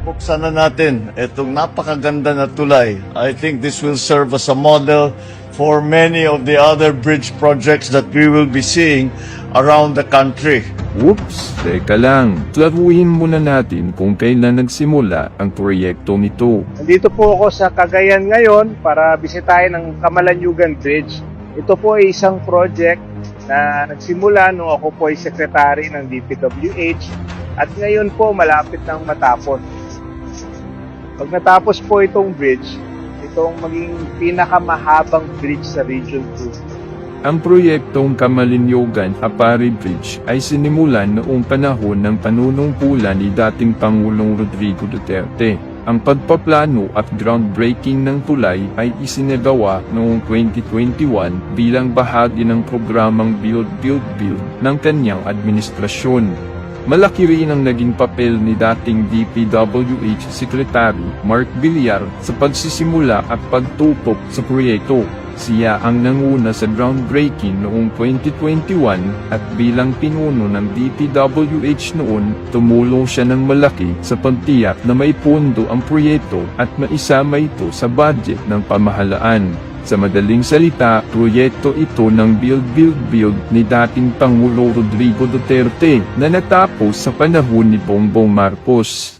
Buksan na natin itong napakaganda na tulay. I think this will serve as a model for many of the other bridge projects that we will be seeing around the country. Whoops, teka lang. Klaruhin muna natin kung kailan nagsimula ang proyekto nito. Nandito po ako sa Cagayan ngayon para bisitahin ang Camalaniugan Bridge. Ito po ay isang project na nagsimula nung ako po ay sekretary ng DPWH at ngayon po malapit nang matapos. Pag natapos po itong bridge, itong maging pinakamahabang bridge sa Region 2. Ang proyektong Camalaniugan Apari Bridge ay sinimulan noong panahon ng panunungkulan ni dating Pangulong Rodrigo Duterte. Ang pagpaplano at groundbreaking ng tulay ay isinagawa noong 2021 bilang bahagi ng programang Build ng kanyang administrasyon. Malaki rin ang naging papel ni dating DPWH Secretary Mark Villar sa pagsisimula at pagtutok sa proyekto. Siya ang nanguna sa groundbreaking noong 2021 at bilang pinuno ng DPWH noon, tumulong siya ng malaki sa pagtiyak na may pondo ang proyekto at maisama ito sa budget ng pamahalaan. Sa madaling salita, proyekto ito ng Build ni dating Pangulo Rodrigo Duterte na natapos sa panahon ni Bongbong Marcos.